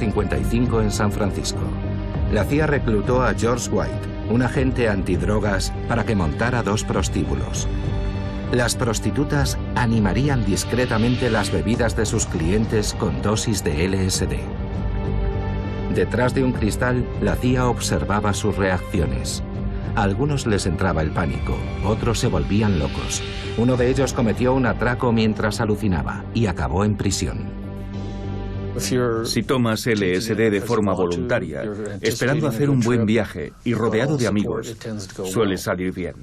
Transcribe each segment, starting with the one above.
1955 en San Francisco. La CIA reclutó a George White, un agente antidrogas, para que montara 2 prostíbulos. Las prostitutas animarían discretamente las bebidas de sus clientes con dosis de LSD. Detrás de un cristal, la CIA observaba sus reacciones. A algunos les entraba el pánico, otros se volvían locos. Uno de ellos cometió un atraco mientras alucinaba y acabó en prisión. Si tomas LSD de forma voluntaria, esperando hacer un buen viaje y rodeado de amigos, suele salir bien.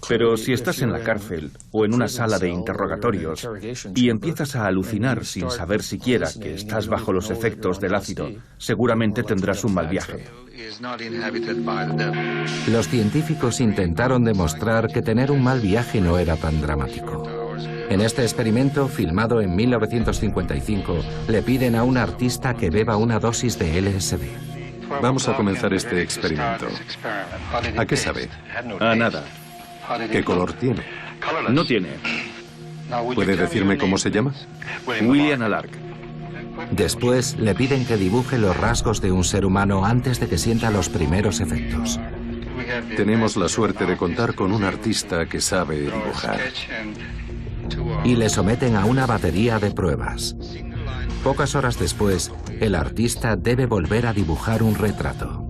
Pero si estás en la cárcel o en una sala de interrogatorios y empiezas a alucinar sin saber siquiera que estás bajo los efectos del ácido, seguramente tendrás un mal viaje. Los científicos intentaron demostrar que tener un mal viaje no era tan dramático. En este experimento, filmado en 1955, le piden a un artista que beba una dosis de LSD. Vamos a comenzar este experimento. ¿A qué sabe? A nada. ¿Qué color tiene? No tiene. ¿Puede decirme cómo se llama? William Alark. Después le piden que dibuje los rasgos de un ser humano antes de que sienta los primeros efectos. Tenemos la suerte de contar con un artista que sabe dibujar. Y le someten a una batería de pruebas. Pocas horas después, el artista debe volver a dibujar un retrato.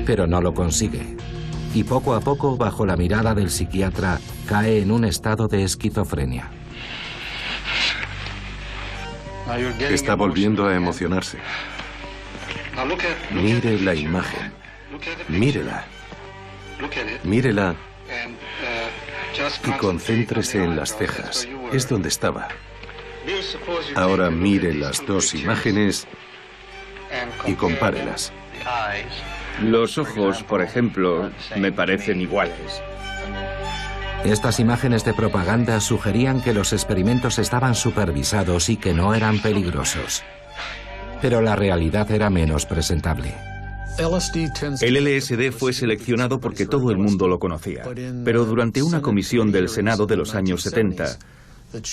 Pero no lo consigue. Y poco a poco, bajo la mirada del psiquiatra, cae en un estado de esquizofrenia. Está volviendo a emocionarse. Mire la imagen. Mírela. Mírela. Y concéntrese en las cejas. Es donde estaba. Ahora mire las 2 imágenes y compárelas. Los ojos, por ejemplo, me parecen iguales. Estas imágenes de propaganda sugerían que los experimentos estaban supervisados y que no eran peligrosos. Pero la realidad era menos presentable. El LSD fue seleccionado porque todo el mundo lo conocía, pero durante una comisión del Senado de los años 70,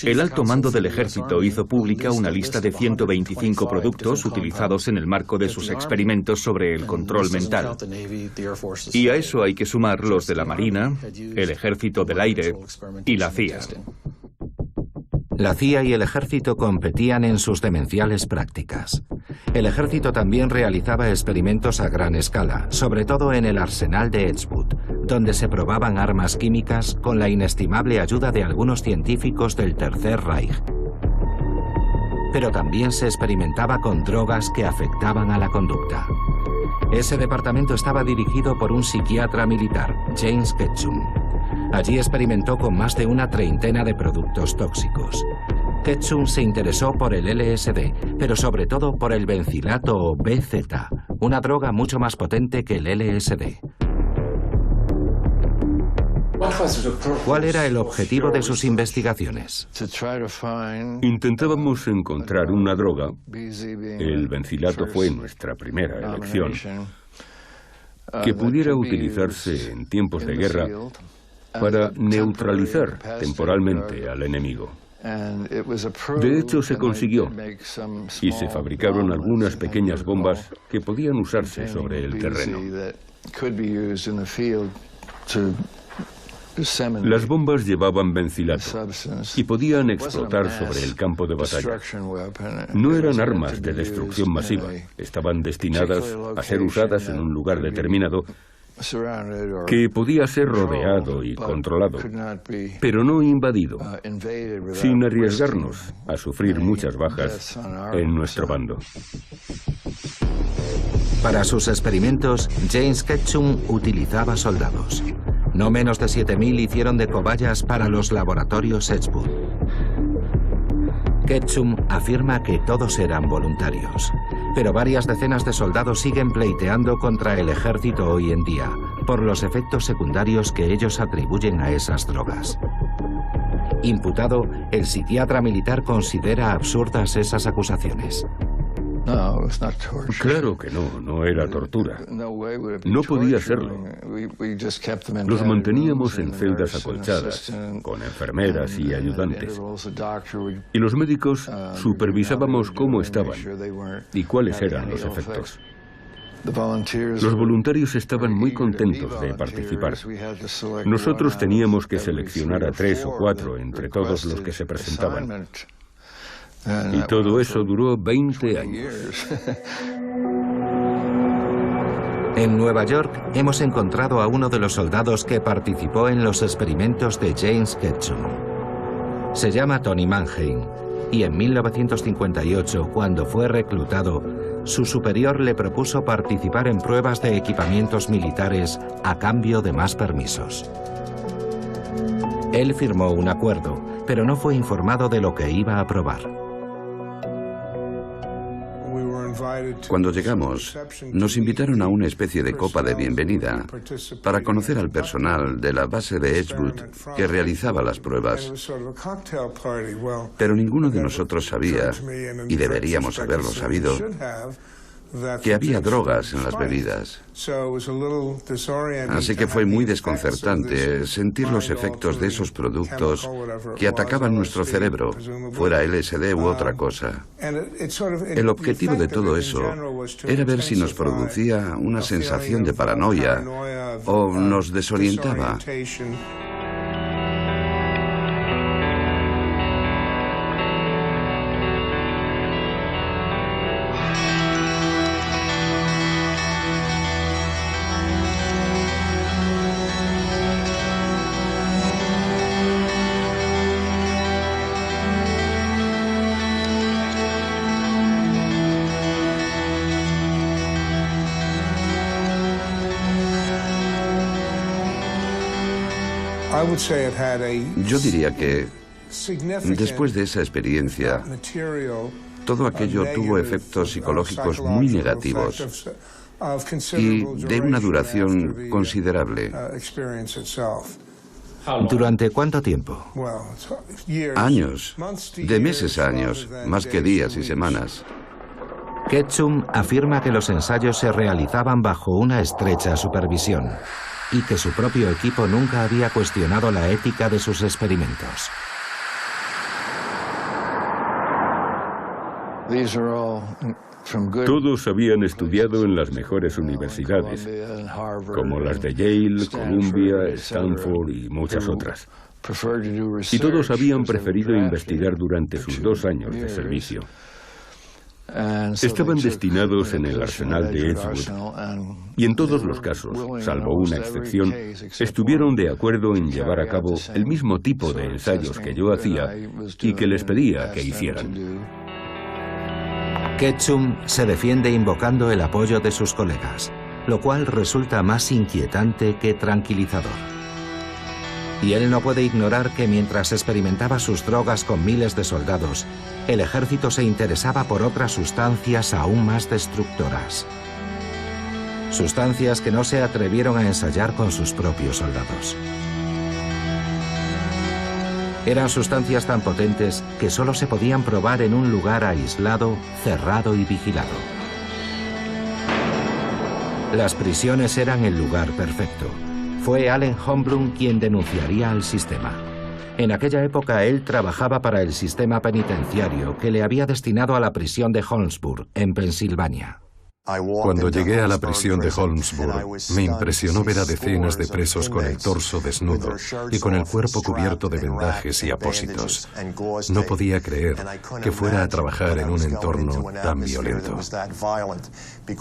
el alto mando del ejército hizo pública una lista de 125 productos utilizados en el marco de sus experimentos sobre el control mental. Y a eso hay que sumar los de la Marina, el Ejército del Aire y la CIA. La CIA y el ejército competían en sus demenciales prácticas. El ejército también realizaba experimentos a gran escala, sobre todo en el arsenal de Edgewood, donde se probaban armas químicas con la inestimable ayuda de algunos científicos del Tercer Reich. Pero también se experimentaba con drogas que afectaban a la conducta. Ese departamento estaba dirigido por un psiquiatra militar, James Ketchum. Allí experimentó con más de una treintena de productos tóxicos. Ketchum se interesó por el LSD, pero sobre todo por el bencilato o BZ, una droga mucho más potente que el LSD. ¿Cuál era el objetivo de sus investigaciones? Intentábamos encontrar una droga. El bencilato fue nuestra primera elección, que pudiera utilizarse en tiempos de guerra para neutralizar temporalmente al enemigo. De hecho, se consiguió, y se fabricaron algunas pequeñas bombas que podían usarse sobre el terreno. Las bombas llevaban bencilato y podían explotar sobre el campo de batalla. No eran armas de destrucción masiva, estaban destinadas a ser usadas en un lugar determinado que podía ser rodeado y controlado, pero no invadido, sin arriesgarnos a sufrir muchas bajas en nuestro bando. Para sus experimentos, James Ketchum utilizaba soldados. No menos de 7.000 hicieron de cobayas para los laboratorios Edgewood. Ketchum afirma que todos eran voluntarios, pero varias decenas de soldados siguen pleiteando contra el ejército hoy en día por los efectos secundarios que ellos atribuyen a esas drogas. Imputado, el psiquiatra militar considera absurdas esas acusaciones. Claro que no, no era tortura. No podía serlo. Los manteníamos en celdas acolchadas, con enfermeras y ayudantes. Y los médicos supervisábamos cómo estaban y cuáles eran los efectos. Los voluntarios estaban muy contentos de participar. Nosotros teníamos que seleccionar a 3 o 4 entre todos los que se presentaban. Y todo eso duró 20 años. En Nueva York hemos encontrado a uno de los soldados que participó en los experimentos de James Ketchum. Se llama Tony Mannheim y en 1958, cuando fue reclutado, su superior le propuso participar en pruebas de equipamientos militares a cambio de más permisos. Él firmó un acuerdo, pero no fue informado de lo que iba a probar. Cuando llegamos, nos invitaron a una especie de copa de bienvenida para conocer al personal de la base de Edgewood que realizaba las pruebas. Pero ninguno de nosotros sabía, y deberíamos haberlo sabido, que había drogas en las bebidas. Así que fue muy desconcertante sentir los efectos de esos productos que atacaban nuestro cerebro, fuera LSD u otra cosa. El objetivo de todo eso era ver si nos producía una sensación de paranoia o nos desorientaba. Yo diría que, después de esa experiencia, todo aquello tuvo efectos psicológicos muy negativos y de una duración considerable. ¿Durante cuánto tiempo? Años, de meses a años, más que días y semanas. Ketchum afirma que los ensayos se realizaban bajo una estrecha supervisión y que su propio equipo nunca había cuestionado la ética de sus experimentos. Todos habían estudiado en las mejores universidades, como las de Yale, Columbia, Stanford y muchas otras. Y todos habían preferido investigar durante sus 2 años de servicio. Estaban destinados en el arsenal de Edgewood y en todos los casos, salvo una excepción, estuvieron de acuerdo en llevar a cabo el mismo tipo de ensayos que yo hacía y que les pedía que hicieran. Ketchum se defiende invocando el apoyo de sus colegas, lo cual resulta más inquietante que tranquilizador. Y él no puede ignorar que mientras experimentaba sus drogas con miles de soldados, el ejército se interesaba por otras sustancias aún más destructoras. Sustancias que no se atrevieron a ensayar con sus propios soldados. Eran sustancias tan potentes que solo se podían probar en un lugar aislado, cerrado y vigilado. Las prisiones eran el lugar perfecto. Fue Allen Holmblum quien denunciaría al sistema. En aquella época él trabajaba para el sistema penitenciario que le había destinado a la prisión de Holmesburg, en Pensilvania. Cuando llegué a la prisión de Holmesburg, me impresionó ver a decenas de presos con el torso desnudo y con el cuerpo cubierto de vendajes y apósitos. No podía creer que fuera a trabajar en un entorno tan violento.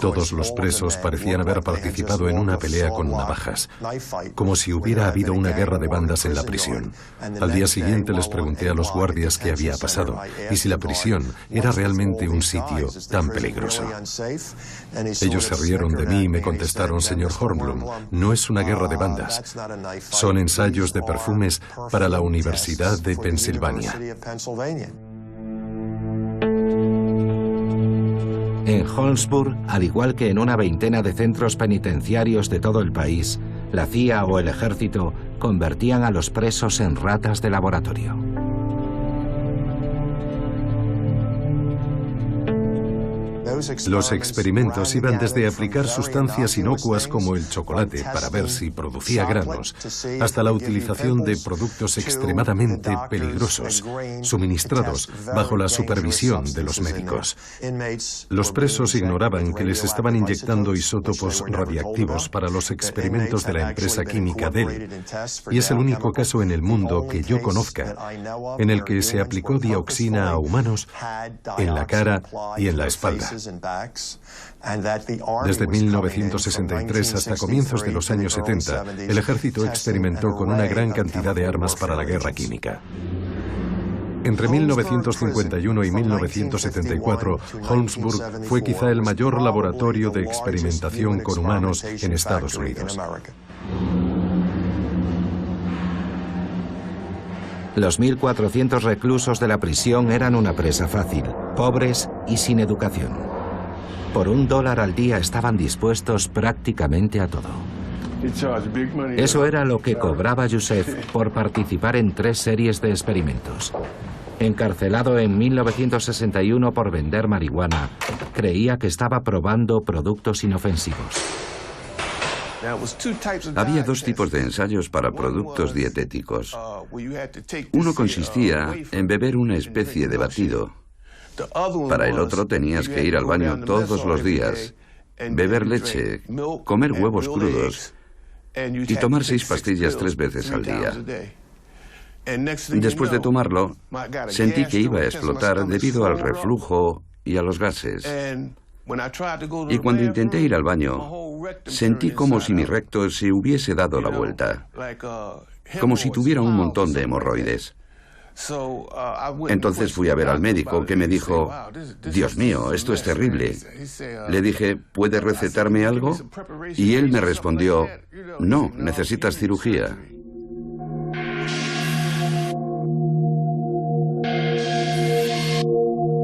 Todos los presos parecían haber participado en una pelea con navajas, como si hubiera habido una guerra de bandas en la prisión. Al día siguiente les pregunté a los guardias qué había pasado y si la prisión era realmente un sitio tan peligroso. Ellos se rieron de mí y me contestaron: señor Holmblum, no es una guerra de bandas. Son ensayos de perfumes para la Universidad de Pensilvania. En Holmesburg, al igual que en una veintena de centros penitenciarios de todo el país, la CIA o el ejército convertían a los presos en ratas de Los experimentos iban desde aplicar sustancias inocuas como el chocolate para ver si producía granos, hasta la utilización de productos extremadamente peligrosos, suministrados bajo la supervisión de los médicos. Los presos ignoraban que les estaban inyectando isótopos radiactivos para los experimentos de la empresa química Dell, y es el único caso en el mundo que yo conozca en el que se aplicó dioxina a humanos en la cara y en la espalda. Desde 1963 hasta comienzos de los años 70, el ejército experimentó con una gran cantidad de armas para la guerra química. Entre 1951 y 1974, Holmesburg fue quizá el mayor laboratorio de experimentación con humanos en Estados Unidos. Los 1.400 reclusos de la prisión eran una presa fácil, pobres y sin educación. Por $1 al día estaban dispuestos prácticamente a todo. Eso era lo que cobraba Joseph por participar en 3 series de experimentos. Encarcelado en 1961 por vender marihuana, creía que estaba probando productos inofensivos. Había 2 tipos de ensayos para productos dietéticos. Uno consistía en beber una especie de batido. Para el otro tenías que ir al baño todos los días, beber leche, comer huevos crudos y tomar 6 pastillas 3 veces al día. Después de tomarlo, sentí que iba a explotar debido al reflujo y a los gases. Y cuando intenté ir al baño, sentí como si mi recto se hubiese dado la vuelta, como si tuviera un montón de hemorroides. Entonces fui a ver al médico, que me dijo: «Dios mío, esto es terrible». Le dije: «¿Puede recetarme algo?». Y él me respondió: «No, necesitas cirugía».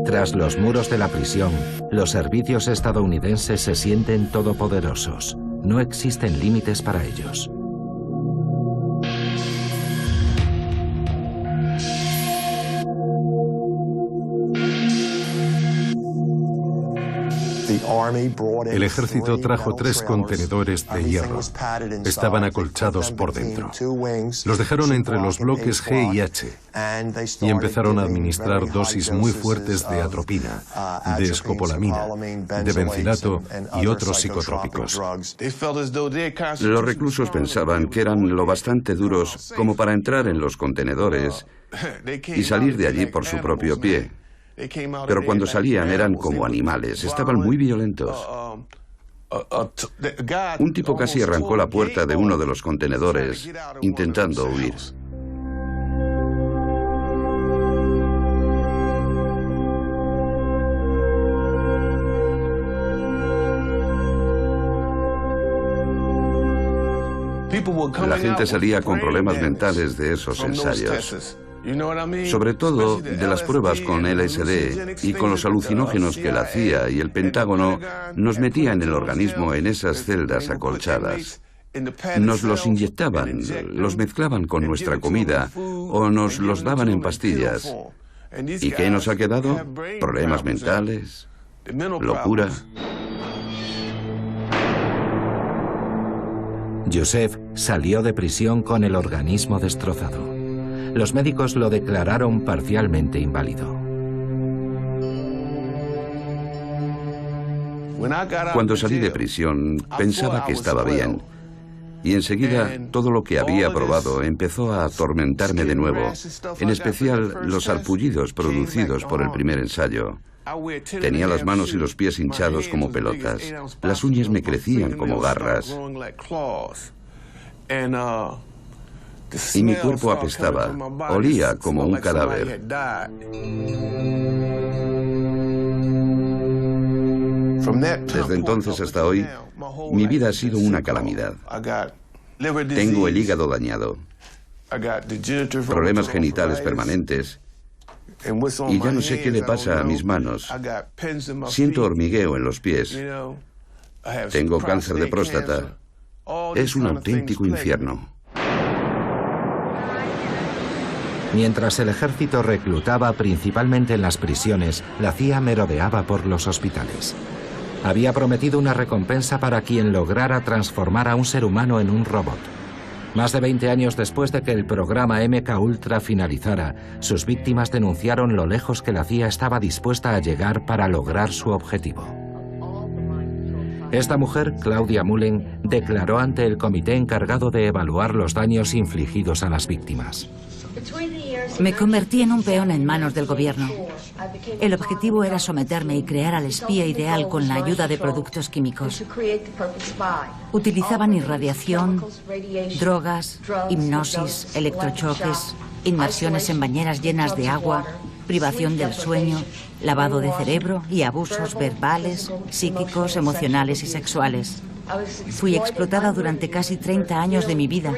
Tras los muros de la prisión, los servicios estadounidenses se sienten todopoderosos. No existen límites para ellos. El ejército trajo 3 contenedores de hierro. Estaban acolchados por dentro. Los dejaron entre los bloques G y H y empezaron a administrar dosis muy fuertes de atropina, de escopolamina, de bencilato y otros psicotrópicos. Los reclusos pensaban que eran lo bastante duros como para entrar en los contenedores y salir de allí por su propio pie. Pero cuando salían eran como animales, estaban muy violentos. Un tipo casi arrancó la puerta de uno de los contenedores, intentando huir. La gente salía con problemas mentales de esos ensayos. Sobre todo de las pruebas con LSD y con los alucinógenos que la CIA y el Pentágono nos metían en el organismo en esas celdas acolchadas. Nos los inyectaban, los mezclaban con nuestra comida o nos los daban en pastillas. ¿Y qué nos ha quedado? Problemas mentales, locura. Joseph salió de prisión con el organismo destrozado. Los médicos lo declararon parcialmente inválido. Cuando salí de prisión, pensaba que estaba bien. Y enseguida, todo lo que había probado empezó a atormentarme de nuevo, en especial los sarpullidos producidos por el primer ensayo. Tenía las manos y los pies hinchados como pelotas. Las uñas me crecían como garras. Y mi cuerpo apestaba, olía como un cadáver. Desde entonces hasta hoy, mi vida ha sido una calamidad. Tengo el hígado dañado, problemas genitales permanentes, y ya no sé qué le pasa a mis manos. Siento hormigueo en los pies. Tengo cáncer de próstata. Es un auténtico infierno. Mientras el ejército reclutaba principalmente en las prisiones, la CIA merodeaba por los hospitales. Había prometido una recompensa para quien lograra transformar a un ser humano en un robot. Más de 20 años después de que el programa MK Ultra finalizara, sus víctimas denunciaron lo lejos que la CIA estaba dispuesta a llegar para lograr su objetivo. Esta mujer, Claudia Mullen, declaró ante el comité encargado de evaluar los daños infligidos a las víctimas. Me convertí en un peón en manos del gobierno. El objetivo era someterme y crear al espía ideal con la ayuda de productos químicos. Utilizaban irradiación, drogas, hipnosis, electrochoques, inmersiones en bañeras llenas de agua, privación del sueño, lavado de cerebro y abusos verbales, psíquicos, emocionales y sexuales. Fui explotada durante casi 30 años de mi vida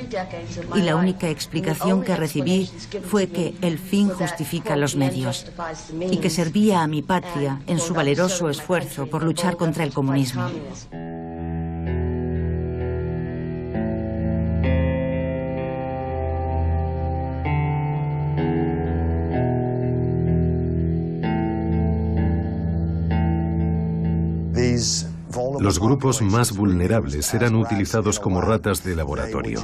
y la única explicación que recibí fue que el fin justifica los medios y que servía a mi patria en su valeroso esfuerzo por luchar contra el comunismo. Los grupos más vulnerables eran utilizados como ratas de laboratorio.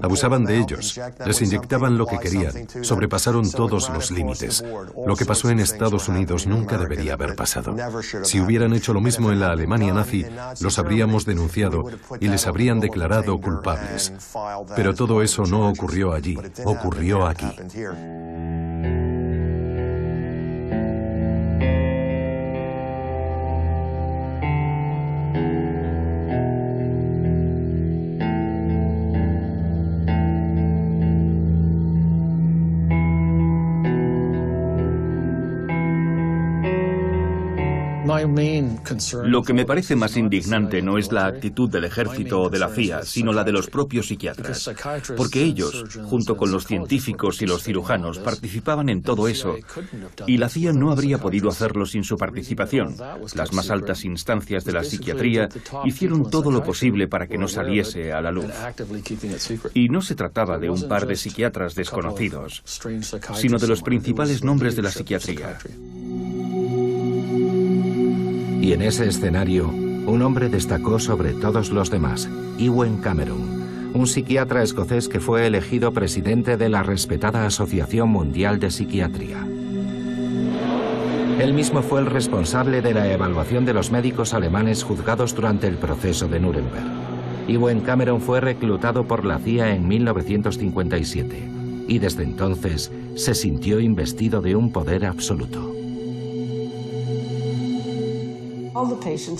Abusaban de ellos, les inyectaban lo que querían, sobrepasaron todos los límites. Lo que pasó en Estados Unidos nunca debería haber pasado. Si hubieran hecho lo mismo en la Alemania nazi, los habríamos denunciado y les habrían declarado culpables. Pero todo eso no ocurrió allí, ocurrió aquí. Lo que me parece más indignante no es la actitud del ejército o de la CIA, sino la de los propios psiquiatras. Porque ellos, junto con los científicos y los cirujanos, participaban en todo eso. Y la CIA no habría podido hacerlo sin su participación. Las más altas instancias de la psiquiatría hicieron todo lo posible para que no saliese a la luz. Y no se trataba de un par de psiquiatras desconocidos, sino de los principales nombres de la psiquiatría. Y en ese escenario, un hombre destacó sobre todos los demás, Ewen Cameron, un psiquiatra escocés que fue elegido presidente de la respetada Asociación Mundial de Psiquiatría. Él mismo fue el responsable de la evaluación de los médicos alemanes juzgados durante el proceso de Nuremberg. Ewen Cameron fue reclutado por la CIA en 1957 y desde entonces se sintió investido de un poder absoluto.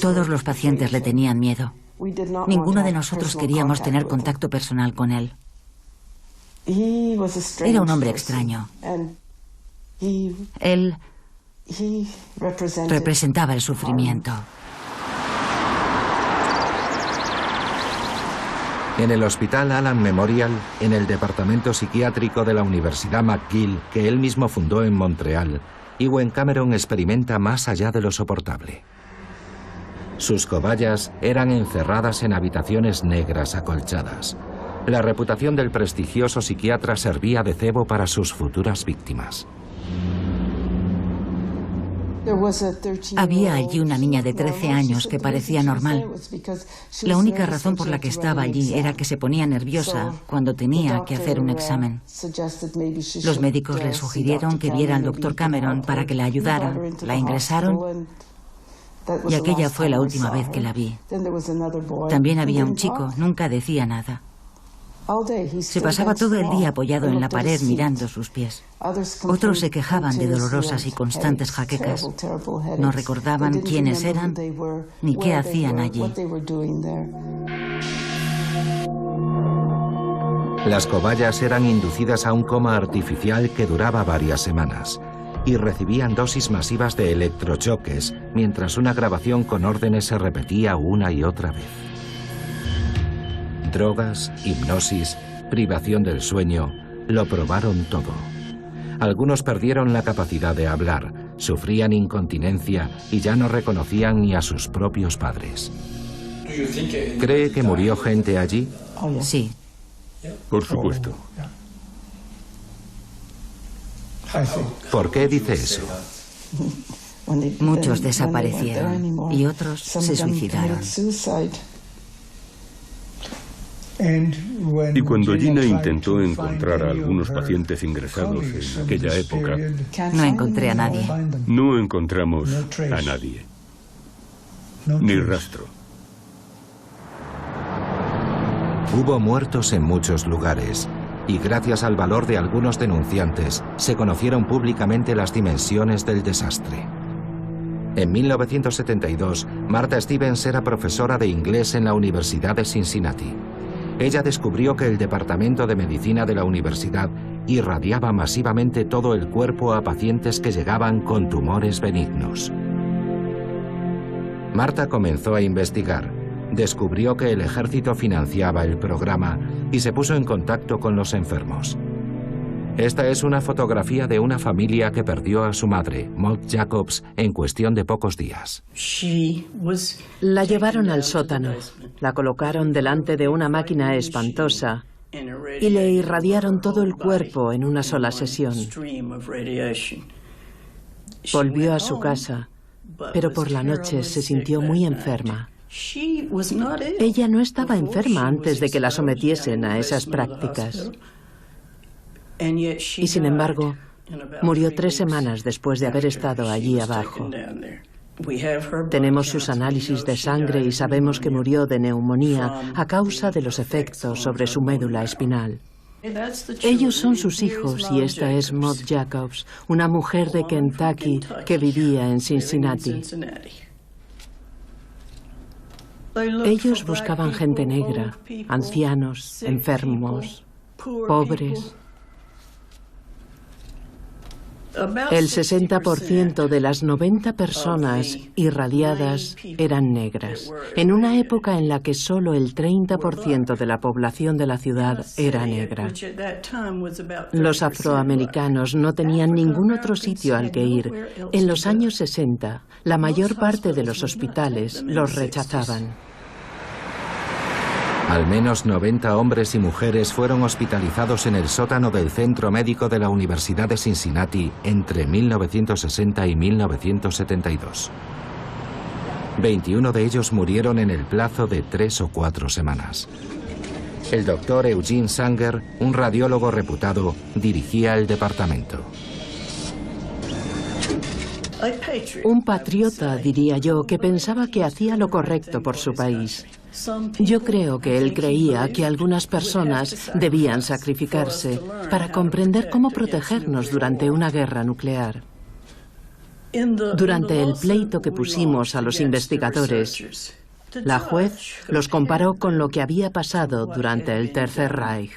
Todos los pacientes le tenían miedo. Ninguno de nosotros queríamos tener contacto personal con él. Era un hombre extraño. Él representaba el sufrimiento. En el Hospital Allen Memorial, en el departamento psiquiátrico de la Universidad McGill, que él mismo fundó en Montreal, Ewen Cameron experimenta más allá de lo soportable. Sus cobayas eran encerradas en habitaciones negras acolchadas. La reputación del prestigioso psiquiatra servía de cebo para sus futuras víctimas. Había allí una niña de 13 años que parecía normal. La única razón por la que estaba allí era que se ponía nerviosa cuando tenía que hacer un examen. Los médicos le sugirieron que viera al doctor Cameron para que la ayudara. La ingresaron y aquella fue la última vez que la vi. También había un chico, nunca decía nada. Se pasaba todo el día apoyado en la pared mirando sus pies. Otros se quejaban de dolorosas y constantes jaquecas. No recordaban quiénes eran ni qué hacían allí. Las cobayas eran inducidas a un coma artificial que duraba varias semanas y recibían dosis masivas de electrochoques mientras una grabación con órdenes se repetía una y otra vez. Drogas, hipnosis, privación del sueño, lo probaron todo. Algunos perdieron la capacidad de hablar, sufrían incontinencia y ya no reconocían ni a sus propios padres. ¿Cree que murió gente allí? Sí. Por supuesto. ¿Por qué dice eso? Muchos desaparecieron y otros se suicidaron. Y cuando Gina intentó encontrar a algunos pacientes ingresados en aquella época, No encontré a nadie. no encontramos a nadie, ni rastro. Hubo muertos en muchos lugares, y gracias al valor de algunos denunciantes, se conocieron públicamente las dimensiones del desastre. En 1972, Martha Stevens era profesora de inglés en la Universidad de Cincinnati. Ella descubrió que el departamento de medicina de la universidad irradiaba masivamente todo el cuerpo a pacientes que llegaban con tumores benignos. Martha comenzó a investigar. Descubrió que el ejército financiaba el programa y se puso en contacto con los enfermos. Esta es una fotografía de una familia que perdió a su madre, Maud Jacobs, en cuestión de pocos días. La llevaron al sótano, la colocaron delante de una máquina espantosa y le irradiaron todo el cuerpo en una sola sesión. Volvió a su casa, pero por la noche se sintió muy enferma. Ella no estaba enferma antes de que la sometiesen a esas prácticas. Y sin embargo, murió 3 semanas después de haber estado allí abajo. Tenemos sus análisis de sangre y sabemos que murió de neumonía a causa de los efectos sobre su médula espinal. Ellos son sus hijos y esta es Maud Jacobs, una mujer de Kentucky que vivía en Cincinnati. Ellos buscaban gente negra, ancianos, enfermos, pobres. El 60% de las 90 personas irradiadas eran negras, en una época en la que solo el 30% de la población de la ciudad era negra. Los afroamericanos no tenían ningún otro sitio al que ir. En los años 60, la mayor parte de los hospitales los rechazaban. Al menos 90 hombres y mujeres fueron hospitalizados en el sótano del Centro Médico de la Universidad de Cincinnati entre 1960 y 1972. 21 de ellos murieron en el plazo de 3 o 4 semanas. El doctor Eugene Sanger, un radiólogo reputado, dirigía el departamento. Un patriota, diría yo, que pensaba que hacía lo correcto por su país. Yo creo que él creía que algunas personas debían sacrificarse para comprender cómo protegernos durante una guerra nuclear. Durante el pleito que pusimos a los investigadores, la juez los comparó con lo que había pasado durante el Tercer Reich.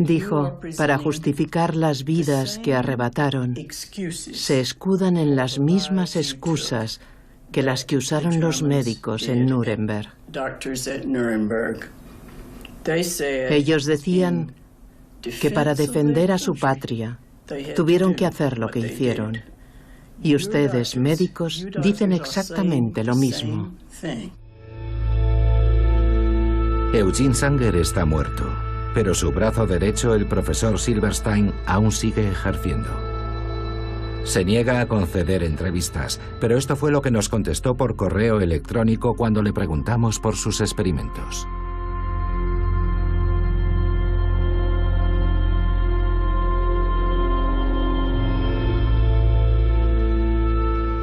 Dijo, para justificar las vidas que arrebataron, se escudan en las mismas excusas que las que usaron los médicos en Nuremberg. Ellos decían que para defender a su patria tuvieron que hacer lo que hicieron. Y ustedes, médicos, dicen exactamente lo mismo. Eugene Sanger está muerto, pero su brazo derecho, el profesor Silverstein, aún sigue ejerciendo. Se niega a conceder entrevistas, pero esto fue lo que nos contestó por correo electrónico cuando le preguntamos por sus experimentos.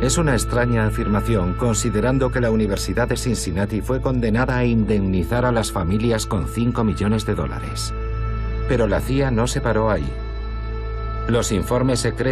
Es una extraña afirmación, considerando que la Universidad de Cincinnati fue condenada a indemnizar a las familias con $5 millones. Pero la CIA no se paró ahí. Los informes secretos